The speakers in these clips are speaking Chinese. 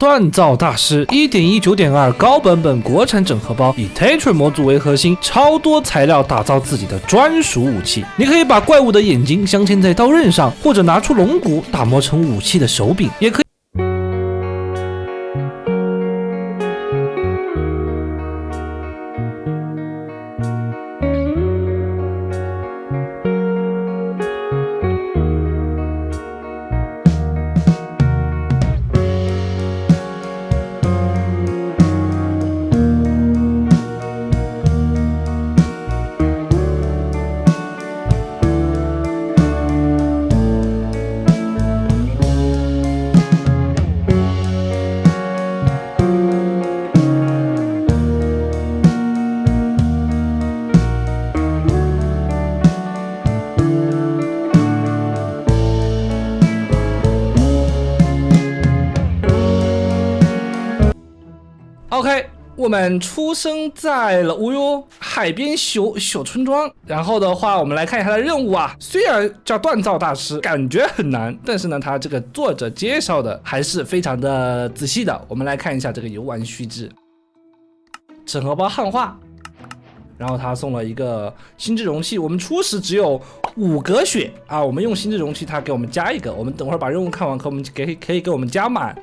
锻造大师 1.19.2 高版本国产整合包，以 Tetra 模组为核心，超多材料打造自己的专属武器。你可以把怪物的眼睛镶嵌在刀刃上，或者拿出龙骨打磨成武器的手柄，也可以。OK， 我们出生在了海边小村庄。然后的话，我们来看一下它的任务啊。虽然叫锻造大师，感觉很难，但是呢，它这个作者介绍的还是非常的仔细的。我们来看一下这个游玩须知，整合包汉化。然后他送了一个心智容器，我们初始只有5格血啊，我们用心智容器，他给我们加一个。我们等会儿把任务看完，可以给我们加满。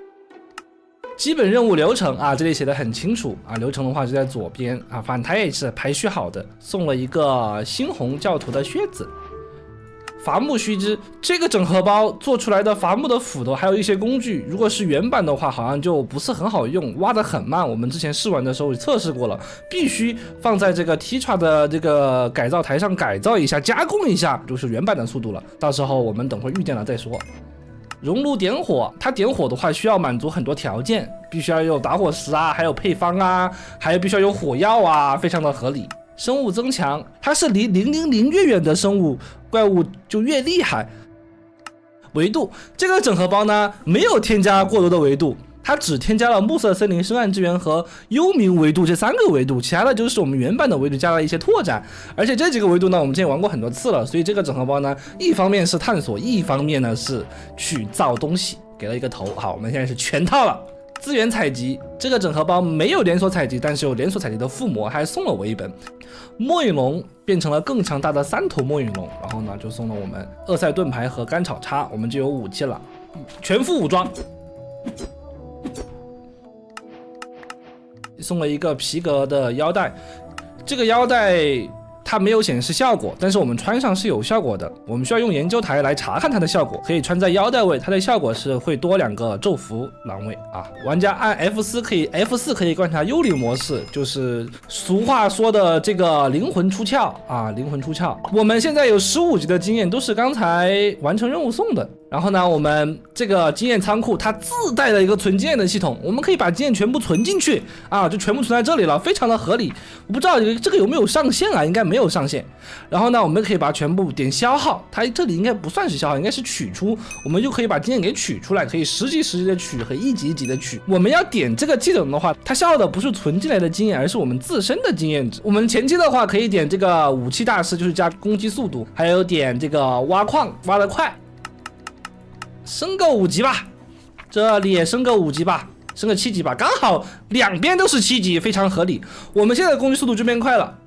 基本任务流程啊，这里写的很清楚啊，流程的话就在左边啊，反正它也是排序好的。送了一个猩红教徒的靴子，伐木须知。这个整合包做出来的伐木的斧头，还有一些工具，如果是原版的话，好像就不是很好用，挖得很慢。我们之前试玩的时候测试过了，必须放在这个 Tetra 的这个改造台上改造一下，加工一下，就是原版的速度了。到时候我们等会遇见了再说。熔炉点火，它点火的话需要满足很多条件，必须要有打火石啊，还有配方啊，还有必须要有火药啊，非常的合理。生物增强，它是离000越远的生物怪物就越厉害。维度，这个整合包呢没有添加过多的维度，它只添加了暮色森林、深暗之源和幽冥维度这3个维度，其他的就是我们原版的维度加了一些拓展。而且这几个维度呢，我们之前玩过很多次了，所以这个整合包呢，一方面是探索，一方面呢是去造东西，给了一个头。好，我们现在是全套了。资源采集，这个整合包没有连锁采集，但是有连锁采集的附魔，还送了我一本。末影龙变成了更强大的3头末影龙，然后呢就送了我们厄塞盾牌和干草叉，我们就有武器了，全副武装。送了一个皮革的腰带，这个腰带它没有显示效果，但是我们穿上是有效果的。我们需要用研究台来查看它的效果，可以穿在腰带位，它的效果是会多2个咒符栏位啊。玩家按 F4 可以观察幽灵模式，就是俗话说的这个灵魂出窍啊，灵魂出窍。我们现在有15级的经验，都是刚才完成任务送的。然后呢，我们这个经验仓库它自带了一个存经验的系统，我们可以把经验全部存进去啊，就全部存在这里了，非常的合理。我不知道这个有没有上限啊，应该没有上限。然后呢，我们可以把全部点消耗，它这里应该不算是消耗，应该是取出，我们就可以把经验给取出来，可以10级的取和1级的取。我们要点这个技能的话，它消耗的不是存进来的经验，而是我们自身的经验值。我们前期的话可以点这个武器大师，就是加攻击速度，还有点这个挖矿挖得快。升个5级吧，这里也升个5级吧，升个7级吧，刚好两边都是7级，非常合理。我们现在的攻击速度就变快了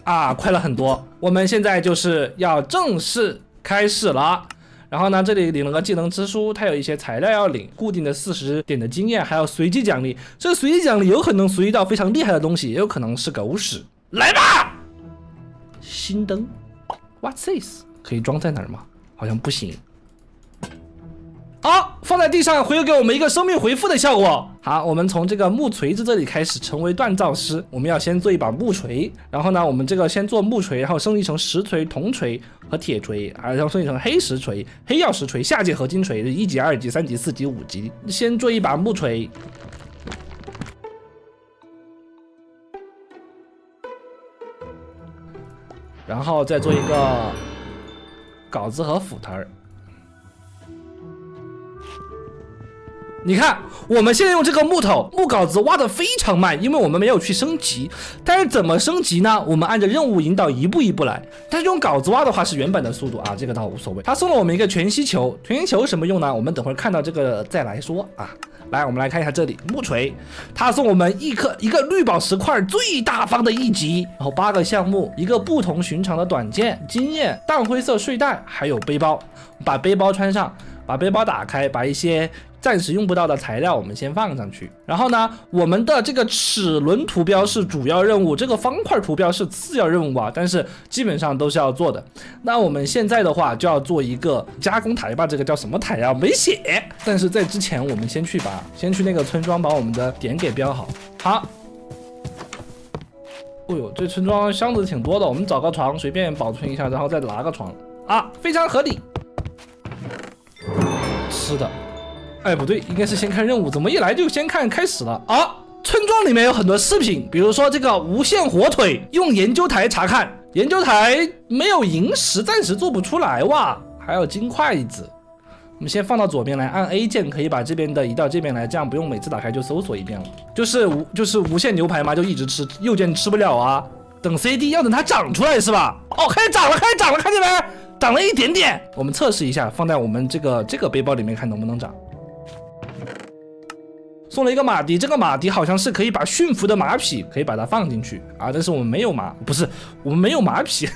啊，快了很多。我们现在就是要正式开始了。然后呢，这里领了个技能之书，它有一些材料要领，固定的40点的经验，还有随机奖励。这个随机奖励有可能随机到非常厉害的东西，也有可能是狗屎。来吧，新灯 ，What's this？ 可以装在哪儿吗？好像不行。好，放在地上会给我们一个生命回复的效果。好，我们从这个木锤子这里开始成为锻造师。我们要先做一把木锤，然后呢，我们这个先做木锤，然后升级成石锤、铜锤和铁锤，然后升级成黑石锤、黑曜石锤、下界合金锤，1级、2级、3级、4级、5级。先做一把木锤，然后再做一个镐子和斧头。你看，我们现在用这个木稿子挖的非常慢，因为我们没有去升级。但是怎么升级呢？我们按照任务引导一步一步来。但是用稿子挖的话是原本的速度啊，这个倒无所谓。他送了我们一个全息球，全息球什么用呢？我们等会儿看到这个再来说啊。来，我们来看一下这里木锤，他送我们一个绿宝石块最大方的1级，然后8个项目，一个不同寻常的短剑、经验、淡灰色睡袋，还有背包。把背包穿上，把背包打开，把一些暂时用不到的材料我们先放上去。然后呢，我们的这个齿轮图标是主要任务，这个方块图标是次要任务啊，但是基本上都是要做的。那我们现在的话就要做一个加工台吧，这个叫什么台啊？没写。但是在之前我们先去那个村庄把我们的点给标好。好。哦呦，这村庄箱子挺多的，我们找个床随便保存一下，然后再拿个床啊，非常合理。吃的，哎，不对，应该是先看任务，怎么一来就先看开始了啊？村庄里面有很多饰品，比如说这个无限火腿，用研究台查看，研究台没有萤石，暂时做不出来哇。还有金筷子，我们先放到左边来，按 A 键可以把这边的移到这边来，这样不用每次打开就搜索一遍了。就是无限牛排嘛，就一直吃，右键吃不了啊。等 CD 要等它长出来是吧？哦，开始长了，看见没？长了一点点，我们测试一下，放在我们这个背包里面看能不能长。送了一个马蹄，这个马蹄好像是可以把驯服的马匹可以把它放进去啊，但是我们没有我们没有马匹，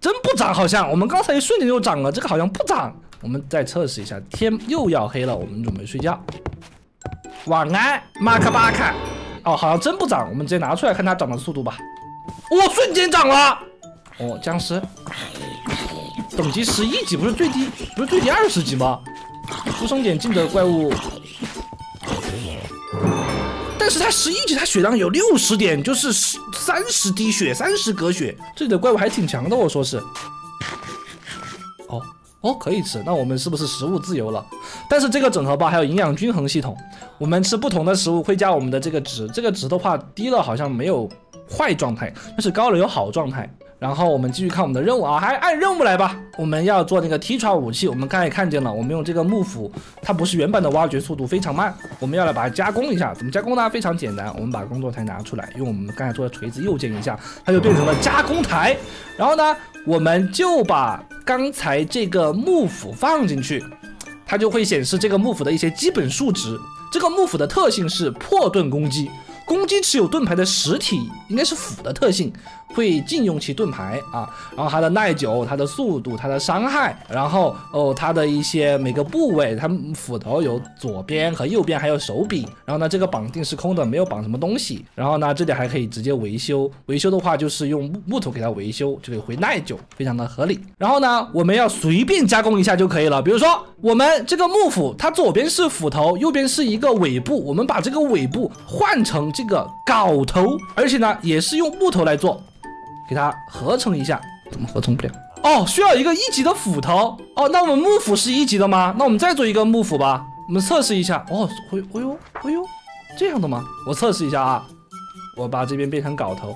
真不长，好像我们刚才一瞬间就长了，这个好像不长。我们再测试一下，天又要黑了，我们准备睡觉。晚安，马克巴卡。哦，好像真不长，我们直接拿出来看它长的速度吧。哦，瞬间长了。哦，僵尸。等级11级不是最低20级吗？出生点近的怪物，但是他11级，他血量有60点，就是30滴血，30格血，这里的怪物还挺强的，我说是。哦，可以吃，那我们是不是食物自由了？但是这个整合包还有营养均衡系统，我们吃不同的食物会加我们的这个值，这个值的话低了好像没有坏状态，但是高了有好状态。然后我们继续看我们的任务啊，还按任务来吧。我们要做那个踢床武器，我们刚才也看见了，我们用这个幕府，它不是原本的挖掘速度非常慢，我们要来把它加工一下。怎么加工呢？非常简单，我们把工作台拿出来，用我们刚才做的锤子右键一下，它就变成了加工台。然后呢，我们就把刚才这个幕府放进去，它就会显示这个幕府的一些基本数值。这个幕府的特性是破盾攻击。攻击持有盾牌的实体应该是斧的特性，会禁用其盾牌啊。然后它的耐久、它的速度、它的伤害，然后它的一些每个部位，它斧头有左边和右边，还有手柄。然后呢，这个绑定是空的，没有绑什么东西。然后呢，这里还可以直接维修，维修的话就是用木头给它维修，就可以回耐久，非常的合理。然后呢，我们要随便加工一下就可以了。比如说我们这个幕府，它左边是斧头，右边是一个尾部，我们把这个尾部换成这个镐头，而且呢也是用木头来做，给它合成一下。怎么合成不了？哦，需要一个1级的斧头。哦，那我们幕府是1级的吗？那我们再做一个幕府吧，我们测试一下。哦，哎呦，这样的吗？我测试一下啊，我把这边变成镐头，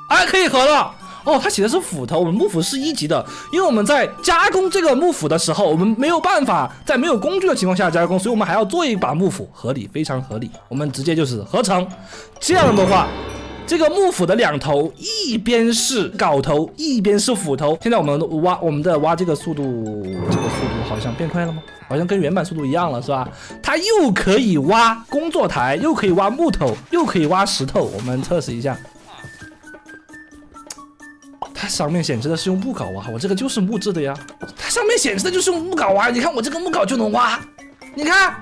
哎，可以合了。哦，它写的是斧头，我们幕府是1级的，因为我们在加工这个幕府的时候，我们没有办法在没有工具的情况下加工，所以我们还要做一把幕府，合理，非常合理。我们直接就是合成，这样的话，这个幕府的2头，一边是镐头，一边是斧头。现在我们的挖这个速度，好像变快了吗？好像跟原版速度一样了，是吧？它又可以挖工作台，又可以挖木头，又可以挖石头。我们测试一下。它上面显示的是用木镐挖，我这个就是木质的呀。它上面显示的就是用木镐挖，你看我这个木镐就能挖。你看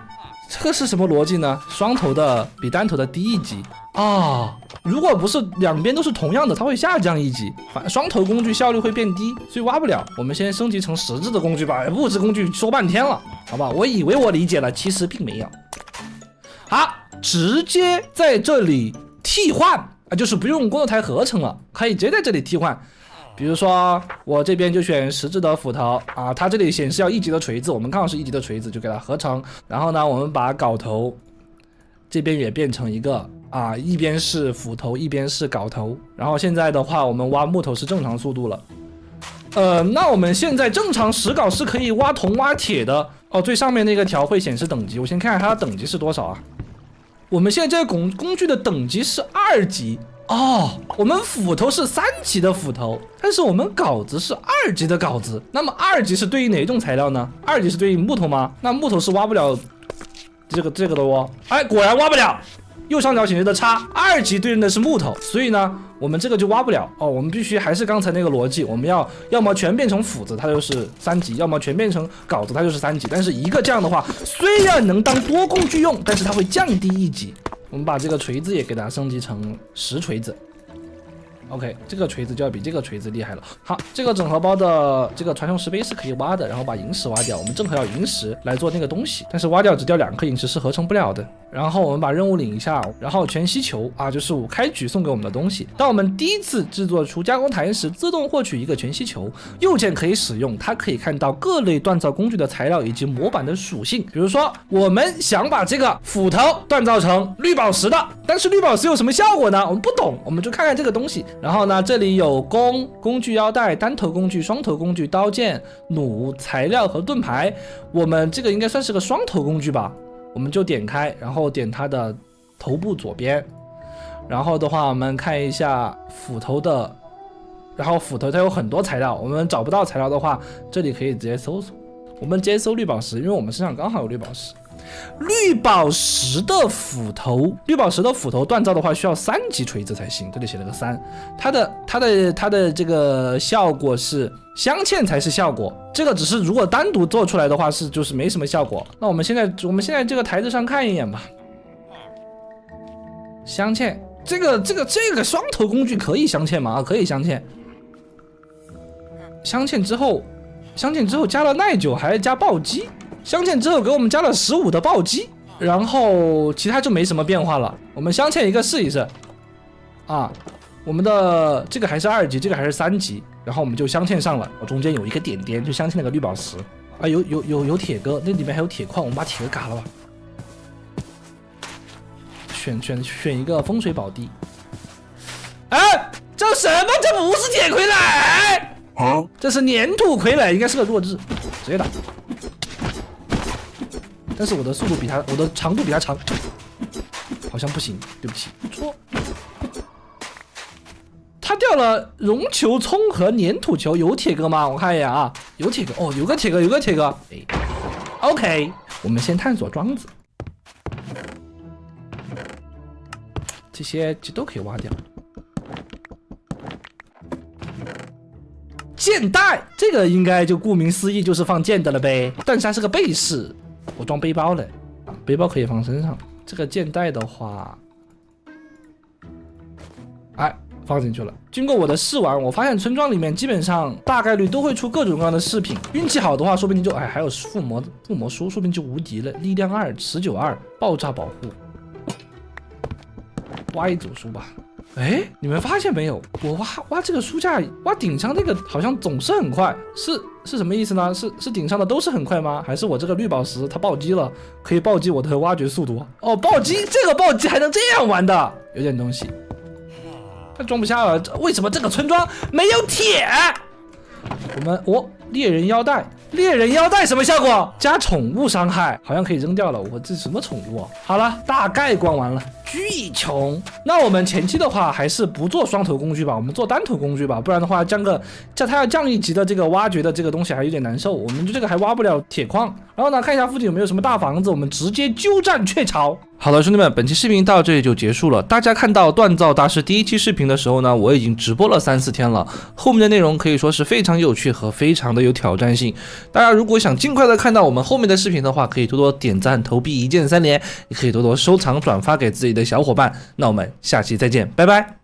这个是什么逻辑呢？双头的比单头的低1级啊。如果不是两边都是同样的，它会下降1级。双头工具效率会变低，所以挖不了。我们先升级成实质的工具吧。物质工具说半天了，好吧？我以为我理解了，其实并没有。好，直接在这里替换啊，就是不用工作台合成了，可以直接在这里替换。比如说我这边就选实质的斧头啊，它这里显示要1级的锤子，我们刚好是1级的锤子，就给它合成。然后呢，我们把镐头这边也变成一个啊，一边是斧头，一边是镐头。然后现在的话，我们挖木头是正常速度了。那我们现在正常石镐是可以挖铜挖铁的，哦，最上面那个条会显示等级，我先看看它的等级是多少啊？我们现在这个工具的等级是2级哦，我们斧头是3级的斧头，但是我们镐子是2级的镐子。那么2级是对应哪种材料呢？2级是对应木头吗？那木头是挖不了这个的哦。哎，果然挖不了。右上角显示的叉，2级对应的是木头，所以呢，我们这个就挖不了哦。我们必须还是刚才那个逻辑，我们要么全变成斧子，它就是3级；要么全变成镐子，它就是3级。但是一个这样的话，虽然能当多工具用，但是它会降低1级。我们把这个锤子也给它升级成石锤子。OK， 这个锤子就要比这个锤子厉害了。好，这个整合包的这个传送石碑是可以挖的，然后把萤石挖掉。我们正好要萤石来做那个东西，但是挖掉只掉2颗萤石是合成不了的。然后我们把任务领一下，然后全息球啊，就是我开局送给我们的东西。当我们第一次制作出加工台时，自动获取一个全息球，右键可以使用，它可以看到各类锻造工具的材料以及模板的属性。比如说，我们想把这个斧头锻造成绿宝石的，但是绿宝石有什么效果呢？我们不懂，我们就看看这个东西。然后呢，这里有工具腰带、单头工具、双头工具、刀剑、弩、材料和盾牌。我们这个应该算是个双头工具吧？我们就点开，然后点它的头部左边。然后的话，我们看一下斧头的，然后斧头它有很多材料，我们找不到材料的话，这里可以直接搜索。我们直接搜绿宝石，因为我们身上刚好有绿宝石。绿宝石的斧头锻造的话需要3级锤子才行，这里写了个3。它的这个效果是镶嵌才是效果，这个只是如果单独做出来的话就是没什么效果。那我们现在这个台子上看一眼吧。镶嵌，这个双头工具可以镶嵌吗？可以镶嵌。镶嵌之后加了耐久，还加暴击。镶嵌之后给我们加了15的暴击，然后其他就没什么变化了。我们镶嵌一个试一试啊，我们的这个还是2级，这个还是3级，然后我们就镶嵌上了。中间有一个点点，就镶嵌那个绿宝石啊，有铁哥，那里面还有铁矿，我们把铁哥嘎了吧。选一个风水宝地。哎，这什么？这不是铁傀儡，这是粘土傀儡，应该是个弱智，直接打。但是我的长度比他长，好像不行，对不起，错。他掉了绒球葱和粘土球，有铁哥吗？我看一眼啊，有铁哥哦，有个铁哥，哎 ，OK， 我们先探索桩子，这些都可以挖掉。剑带，这个应该就顾名思义就是放剑的了呗，但是它是个背饰。我装背包了，背包可以放身上。这个剑带的话，哎，放进去了。经过我的试玩，我发现村庄里面基本上大概率都会出各种各样的饰品。运气好的话，说不定就还有附魔书，说不定就无敌了。力量2，持久2，爆炸保护。挖一组书吧。哎，你们发现没有？我挖这个书架，挖顶上那个好像总是很快，是什么意思呢？是顶上的都是很快吗？还是我这个绿宝石它暴击了，可以暴击我的挖掘速度？哦，暴击，这个暴击还能这样玩的，有点东西。它装不下了，为什么这个村庄没有铁？猎人腰带什么效果？加宠物伤害，好像可以扔掉了。我这什么宠物啊？好了，大概逛完了。巨穷，那我们前期的话还是不做双头工具吧，我们做单头工具吧，不然的话它要降1级的这个挖掘的这个东西还有点难受，我们这个还挖不了铁矿。然后呢，看一下附近有没有什么大房子，我们直接鸠占鹊巢。好了，兄弟们，本期视频到这里就结束了。大家看到锻造大师第1期视频的时候呢，我已经直播了3、4天了，后面的内容可以说是非常有趣和非常的有挑战性。大家如果想尽快的看到我们后面的视频的话，可以多多点赞、投币、一键3连，也可以多多收藏、转发给自己的小伙伴。那我们下期再见，拜拜。